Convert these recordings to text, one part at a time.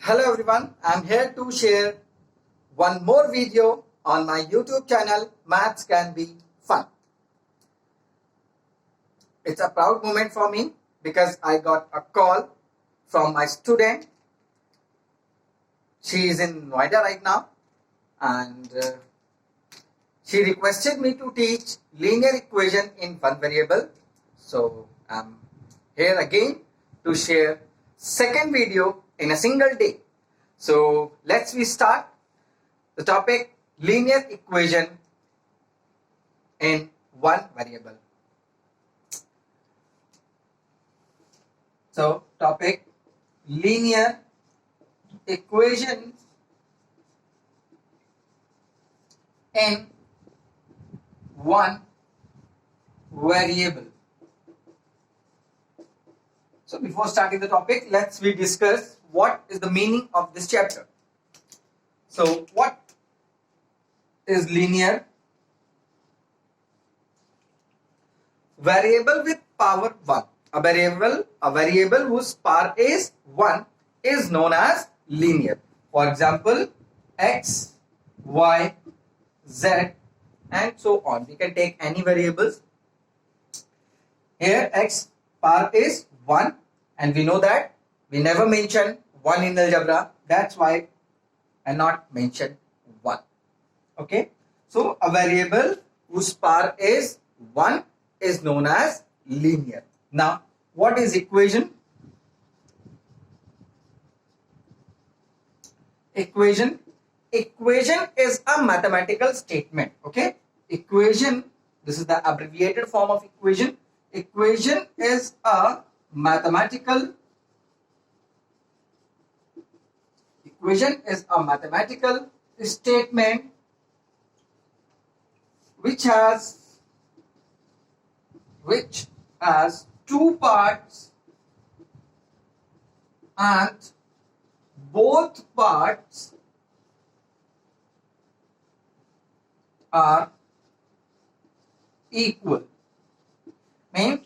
Hello everyone, I'm here to share one more video on my YouTube channel, Maths Can Be Fun. It's a proud moment for me because I got a call from my student. She is in Noida right now and she requested me to teach linear equation in one variable. So I'm here again to share second video in a single day. So let's start the topic linear equation in one variable. So topic linear equation in one variable. So before starting the topic, let's discuss what is the meaning of this chapter. So what is linear? Variable with power 1. A variable whose power is 1 is known as linear. For example, x, y, z and so on. We can take any variables. Here x power is 1 and we know that we never mention 1 in algebra. That's why I not mention 1. Okay. So a variable whose power is 1 is known as linear. Now what is equation? Equation is a mathematical statement. Okay. Equation, this is the abbreviated form of equation. Equation is a mathematical statement which has two parts and both parts are equal. Means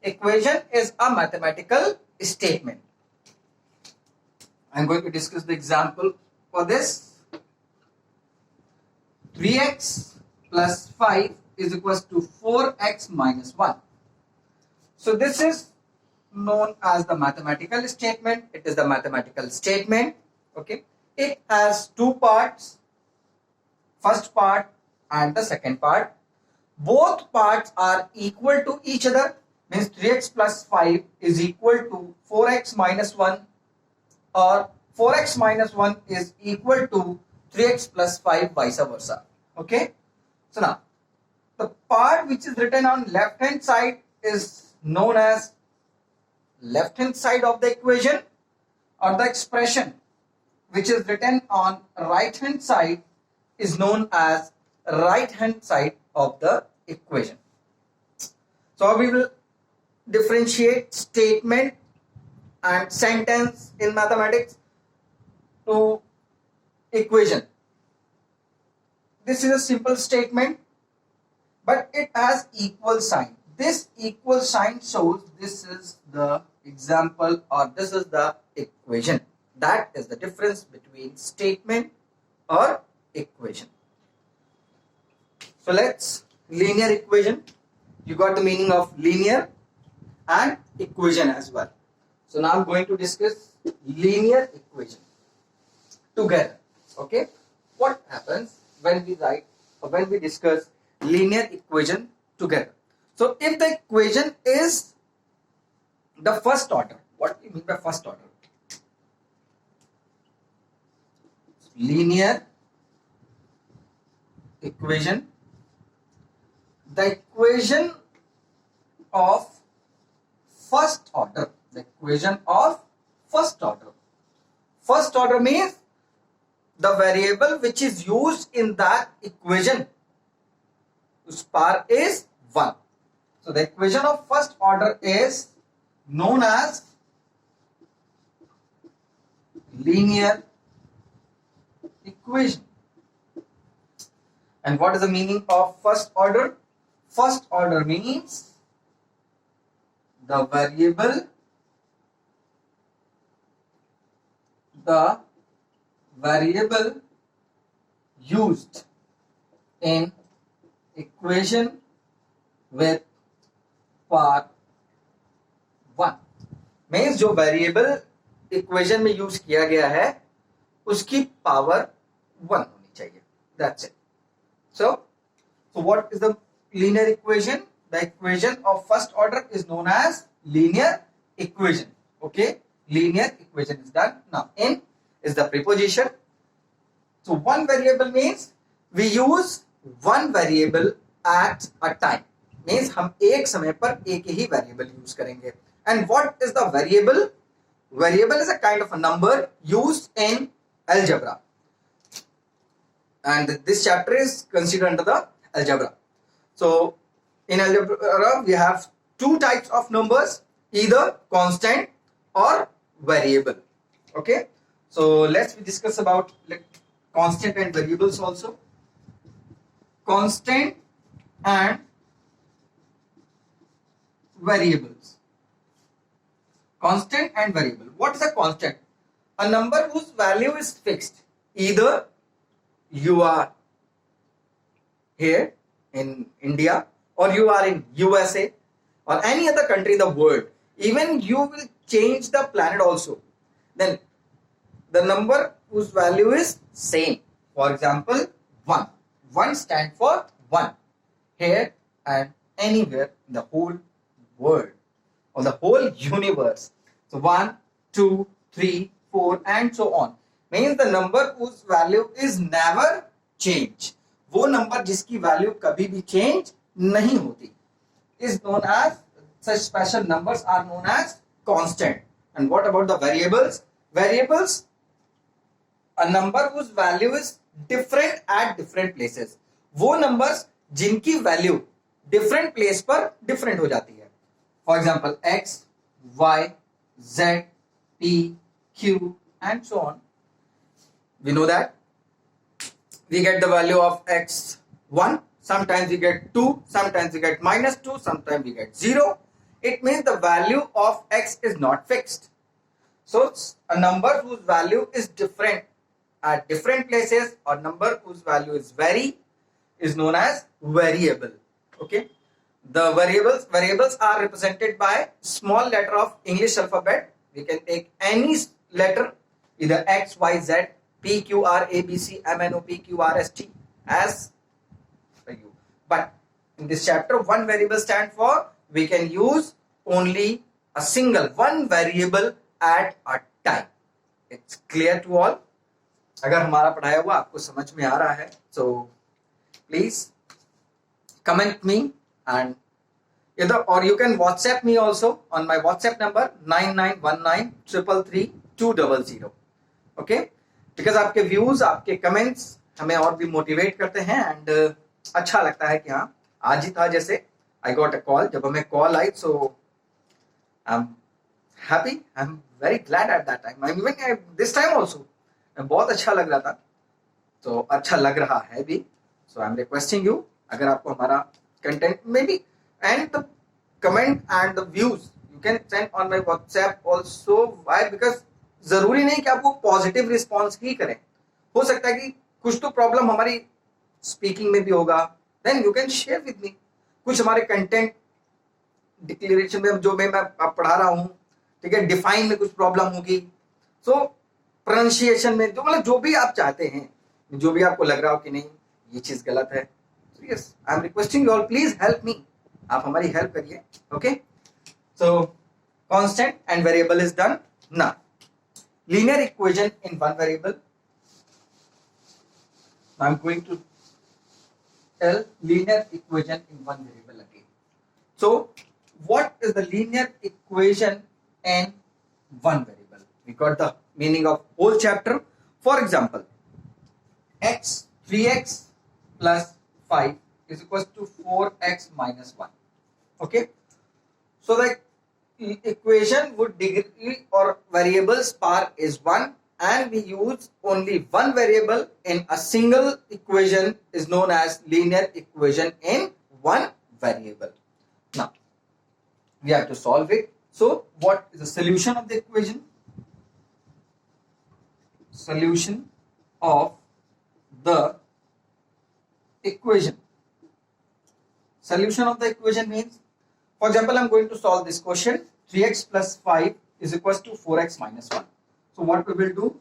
equation is a mathematical statement. I'm going to discuss the example for this. 3x plus 5 is equals to 4x minus 1. So this is known as the mathematical statement. It is the mathematical statement. Okay. It has two parts. First part and the second part. Both parts are equal to each other. Means 3x plus 5 is equal to 4x minus 1 or 4x minus 1 is equal to 3x plus 5 vice versa. Okay. So now the part which is written on left hand side is known as left hand side of the equation, or the expression which is written on right hand side is known as right hand side of the equation. So we will differentiate statement and sentence in mathematics to equation. This is a simple statement, but it has equal sign. This equal sign shows this is the example or this is the equation. That is the difference between statement or equation. So let's linear equation. You got the meaning of linear and equation as well. So now I'm going to discuss linear equation together. Okay. What happens when we discuss linear equation together? So if the equation is the first order, what do you mean by first order? Linear equation, the equation of first order. The equation of first order. First order means the variable which is used in that equation whose power is 1. So the equation of first order is known as linear equation. And what is the meaning of first order? First order means the variable the variable used in equation with power 1 means जो variable equation में use किया गया है उसकी power 1 होनी चाहिए. That's it. So what is the linear equation? The equation of first order is known as linear equation. Okay, linear equation is done. Now in is the preposition. So one variable means we use one variable at a time. Means हम एक समय पर एक ही variable use करेंगे. And what is the variable? Variable is a kind of a number used in algebra. And this chapter is considered under the algebra. So in algebra we have two types of numbers, either constant or variable. Okay, so let's discuss about constant and variables also. Constant and variables. Constant and variable. What is a constant? A number whose value is fixed. Either you are here in India or you are in USA or any other country in the world. Even you will change the planet also. Then the number whose value is same. For example, 1. 1 stands for 1. Here and anywhere in the whole world or the whole universe. So 1, 2, 3, 4 and so on. Means the number whose value is never change. वो number जिसकी value कभी भी change नहीं होती is known as, such special numbers are known as constant. And what about the variables? Variables, a number whose value is different at different places. वो numbers जिनकी value different place पर different हो जाती है. For example, x, y, z, p, q and so on. We know that we get the value of x 1, sometimes we get 2, sometimes we get -2, sometimes we get 0. It means the value of x is not fixed. So a number whose value is different at different places or number whose value is vary is known as variable. Okay, the variables are represented by small letter of English alphabet. We can take any letter, either x, y, z, p, q, r, a, b, c, m, n, o, p, q, r, s, t as for you. But in this chapter, one variable stand for, we can use only a single one variable at a time. It's clear to all. अगर हमारा पढ़ाया हुआ आपको समझ में आ रहा है, so please comment me and either, or you can WhatsApp me also on my WhatsApp number 9919333200. Okay, because आपके views, आपके comments हमें और भी motivate करते हैं and अच्छा लगता है कि हाँ आज ही था जैसे I got a call. जब हमें call I, so I'm happy. I'm very glad at that time. I'm even this time also. बहुत अच्छा लग रहा था, तो अच्छा लग रहा है भी. So I'm requesting you, अगर आपको हमारा content maybe and the comment and the views you can send on my WhatsApp also. Why? Because जरूरी नहीं कि आपको पॉजिटिव रिस्पॉन्स ही करें. हो सकता है कि कुछ तो प्रॉब्लम हमारी स्पीकिंग में भी होगा, then you can share with me. कुछ हमारे कंटेंट डिक्लेरेशन में जो मैं पढ़ा रहा हूँ, ठीक है, डिफाइन में कुछ प्रॉब्लम होगी, सो प्रोनाउंसिएशन में जो मतलब जो भी आप चाहते हैं, जो भी आपको लग रहा हो कि नहीं ये चीज गलत है, so yes, I am requesting you all, please help me. आप हमारी हेल्प करिए. Okay, so constant and variable is done. Now linear equation in one variable. I'm going to tell linear equation in one variable again. So what is the linear equation in one variable? We got the meaning of whole chapter. For example, x 3x plus 5 is equals to 4x minus 1. Okay, so the equation would degree or variables power is 1 and we use only one variable in a single equation is known as linear equation in one variable. Now we have to solve it. So what is the solution of the equation? solution of the equation. Solution of the equation means, for example, I'm going to solve this question. 3x plus 5 is equals to 4x minus 1. So what we will do?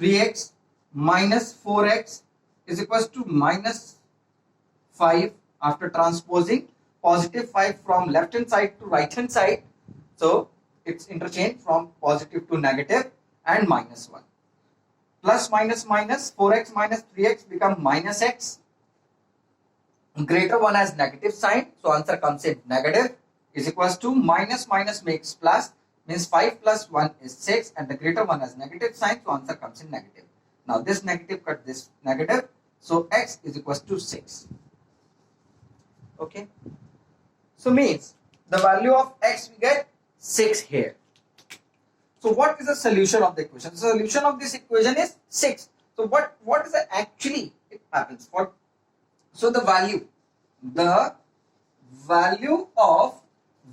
3x minus 4x is equals to minus 5 after transposing positive 5 from left hand side to right hand side. So it's interchange from positive to negative and minus 1. Plus minus minus 4x minus 3x become minus x. Greater one has negative sign, so answer comes in negative, is equals to minus minus makes plus, means 5 plus 1 is 6, and the greater one has negative sign, so answer comes in negative. Now this negative cut this negative, so x is equals to 6. Okay, so means the value of x we get 6 here. So what is the solution of the equation? The solution of this equation is 6. So what is the actually it happens for? So the value of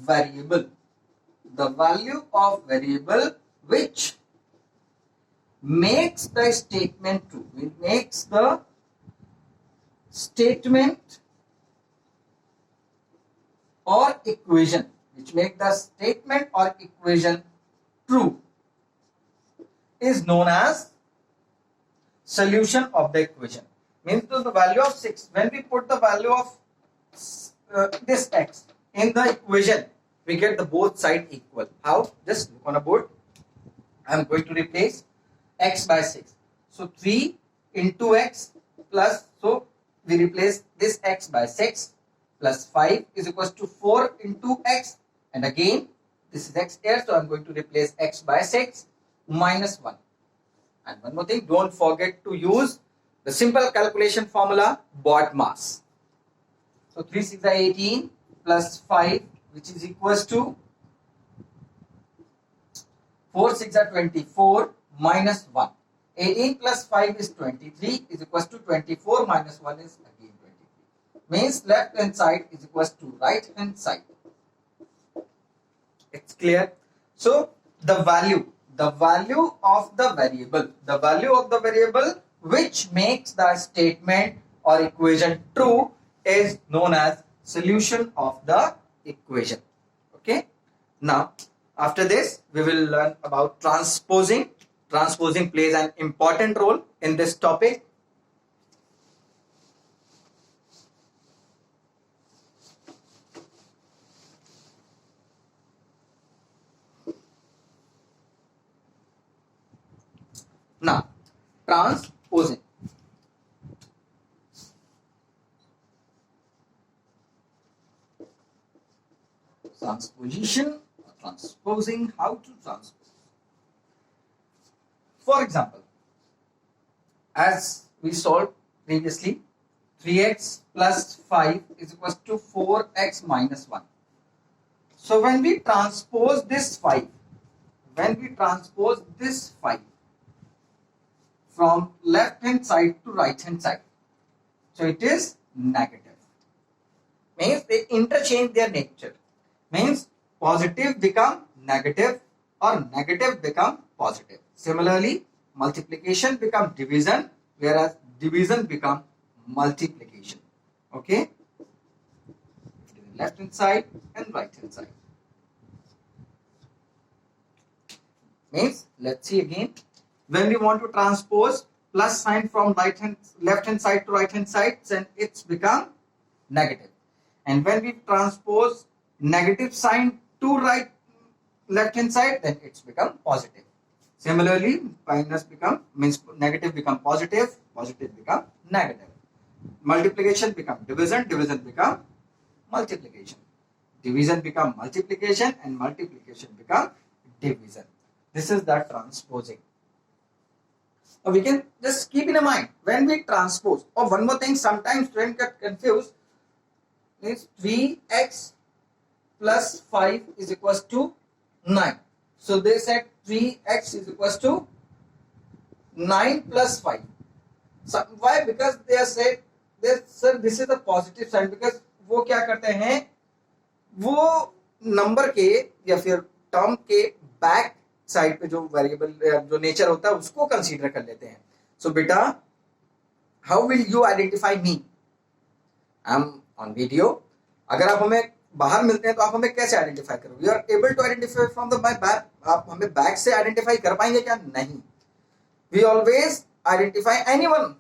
variable, which makes the statement true, it makes the statement or equation, which make the statement or equation true, is known as solution of the equation. Means the value of 6, when we put the value of this x in the equation, we get the both side equal. How? Just look on a board. I am going to replace x by 6. So 3 into x plus, so we replace this x by 6 plus 5 is equals to 4 into x, and again this is x here, so I am going to replace x by 6 minus 1. And one more thing, don't forget to use the simple calculation formula, BODMAS. So 3 6 are 18 plus 5, which is equals to 4 6 are 24 minus 1. 18 plus 5 is 23 is equals to 24 minus 1 is again 23. Means left hand side is equals to right hand side. It's clear. So the value of the variable which makes the statement or equation true is known as solution of the equation. Okay. Now after this we will learn about transposing. Transposing plays an important role in this topic. Now, transposing. Transposition or transposing, how to transpose. For example, as we solved previously, 3x plus 5 is equals to 4x minus 1. So when we transpose this 5, from left hand side to right hand side, so it is negative. Means they interchange their nature. Means positive become negative or negative become positive. Similarly, multiplication become division, whereas division become multiplication. Okay, left hand side and right hand side. Means let's see again. When we want to transpose plus sign from left hand side to right hand side, then it's become negative. And when we transpose negative sign to left hand side, then it's become positive. Similarly, minus become, means negative become positive, positive become negative. Multiplication become division, division become multiplication. Division become multiplication and multiplication become division. This is the transposing. We can just keep in mind when we transpose. Or one more thing, sometimes students get confused. Means 3x plus 5 is equals to 9. So they said 3x is equals to 9 plus 5. So why? Because they have said, sir, this is a positive sign. Because वो क्या करते हैं, वो number के या फिर term के back side पे जो वेरिएबल जो नेचर होता है उसको कंसीडर कर लेते हैं. सो बेटा, how will you identify me? I am on video. अगर आप हमें बाहर मिलते हैं तो आप हमें कैसे आइडेंटिफाई करोगे? You are able to identify from the my back. आप हमें बैक से आइडेंटिफाई कर पाएंगे क्या? नहीं. We always identify anyone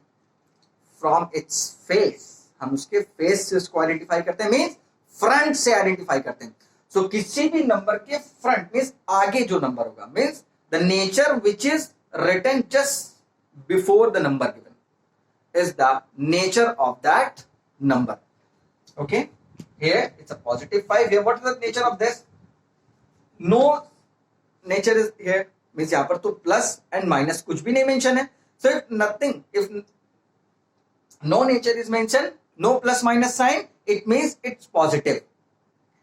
from its face. हम उसके फेस से उसको आइडेंटिफाई करते हैं, मीन्स फ्रंट से आइडेंटिफाई करते हैं. सो किसी भी नंबर के फ्रंट मीन्स आगे जो नंबर होगा, means the nature which is written just before the number given is the nature of that number. Okay, here it's a positive 5. Here what is the nature of this? No nature is here, means यहाँ पर तो plus and minus कुछ भी नहीं mention है. So if nothing, if no nature is mentioned, no plus minus sign, it means it's positive.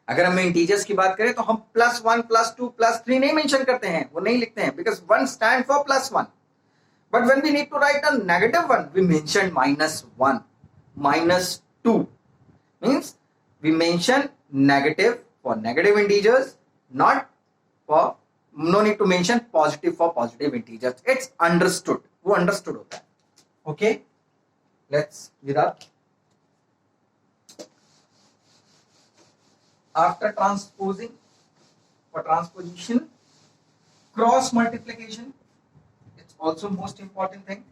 अगर हम integers की बात करें तो हम +1 +2 +3 नहीं मेंशन करते हैं, वो नहीं लिखते हैं, because 1 stand for +1. But when we need to write a negative one, we mention -1, -2. Means we mention negative for negative integers, not for, no need to mention positive for positive integers. It's understood. वो understood होता है. Okay, let's read up. After transposing, for transposition, cross multiplication. It's also most important thing.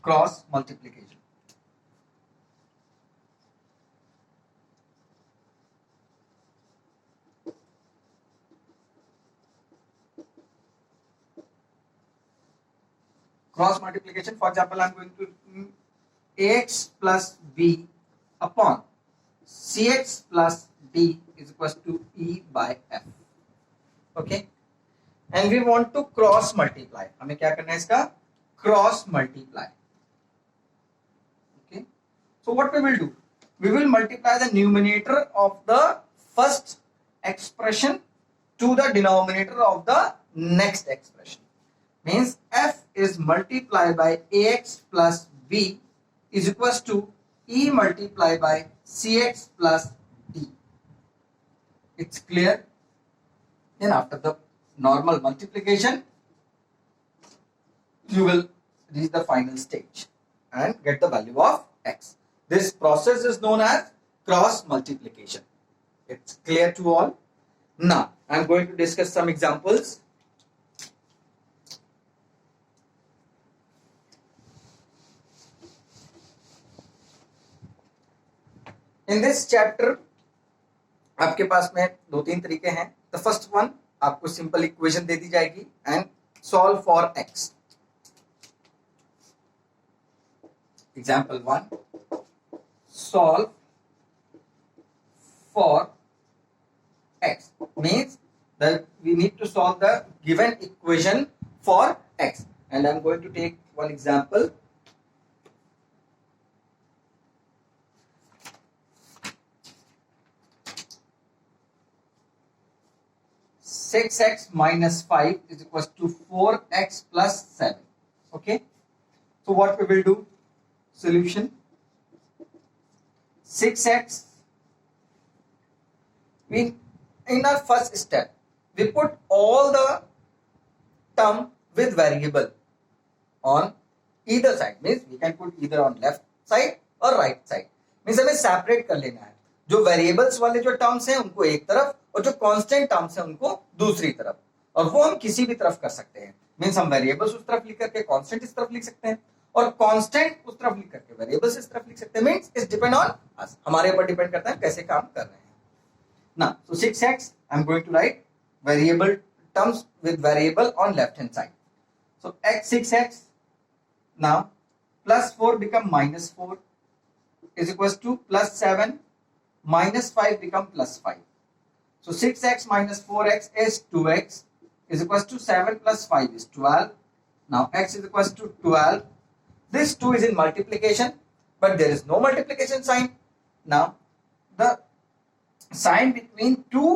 Cross multiplication. Cross multiplication, for example, I am going to ax plus b upon cx plus d is equals to e by f. Okay, and we want to cross multiply. हमें क्या करना है इसका? Cross multiply. Okay, so what we will do? We will multiply the numerator of the first expression to the denominator of the next expression. Means f is multiplied by ax plus b is equals to e multiplied by cx plus d. It's clear? Then after the normal multiplication, you will reach the final stage and get the value of x. This process is known as cross multiplication. It's clear to all? Now I am going to discuss some examples. In this chapter आपके पास में 2-3 तरीके हैं. The first one, आपको simple equation दे दी जाएगी and solve for x. Example 1, solve for x means that we need to solve the given equation for x, and I'm going to take one example. 6x minus 5 is equals to 4x plus 7. Okay, so what we will do? Solution. 6x, in our first step we put all the term with variable on either side, means we can put either on left side or right side. means हमें separate कर लेना है. जो variables वाले जो terms हैं उनको एक तरफ और जो कांस्टेंट टर्म्स हैं उनको दूसरी तरफ, और वो हम किसी भी तरफ कर सकते हैं. मींस हम वेरिएबल्स उस तरफ लिख करके कांस्टेंट इस तरफ लिख सकते हैं, और कांस्टेंट उस तरफ लिख करके वेरिएबल्स इस तरफ लिख सकते हैं. Means it's depend on us, हमारे ऊपर डिपेंड करता है कैसे काम कर रहे हैं ना. So 6x I am going to write variable terms with variable on left hand side. So x 6x now plus 4 become minus 4 is equals to plus 7 minus 5 become plus 5. So 6x minus 4x is 2x is equals to 7 plus 5 is 12. Now x is equals to 12. This 2 is in multiplication, but there is no multiplication sign. Now the sign between 2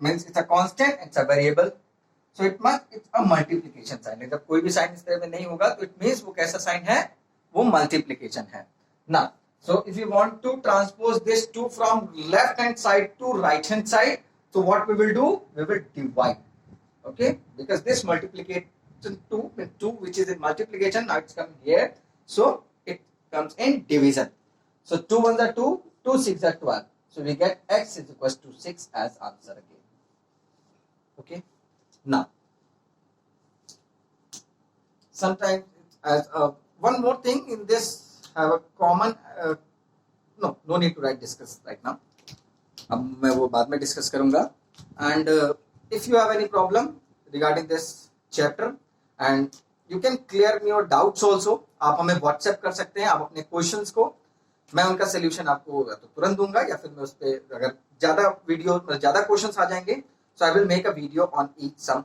means it's a constant, it's a variable. So it's a multiplication sign. जब कोई भी sign इस तरह में नहीं होगा तो it means वो कैसा साइन है? वो multiplication है. Now so if you want to transpose this 2 from left hand side to right hand side, so what we will do? We will divide. Okay, because this multiplication 2 with 2 which is in multiplication, now it's coming here, so it comes in division. So 2 1s are 2, 2 6 are 12, so we get x is equals to 6 as answer again. Okay, now sometimes as one more thing in this have a common no need to write discuss right now, अब मैं वो बाद में discuss करूंगा. And if you have any problem regarding this chapter and you can clear me your doubts also, आप हमें WhatsApp कर सकते हैं, आप अपने क्वेश्चंस को, मैं उनका सोल्यूशन आपको तो तुरंत दूंगा या फिर मैं उस पर अगर ज्यादा वीडियो ज्यादा क्वेश्चंस आ जाएंगे so I will make a video on each sum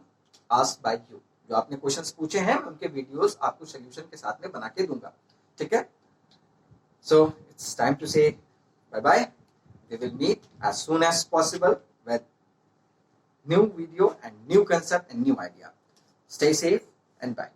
asked by you. जो आपने क्वेश्चंस पूछे हैं उनके वीडियोस आपको सोल्यूशन के साथ में बना के दूंगा. ठीक है, so it's time to say bye bye. We will meet as soon as possible with new video and new concept and new idea. Stay safe and bye.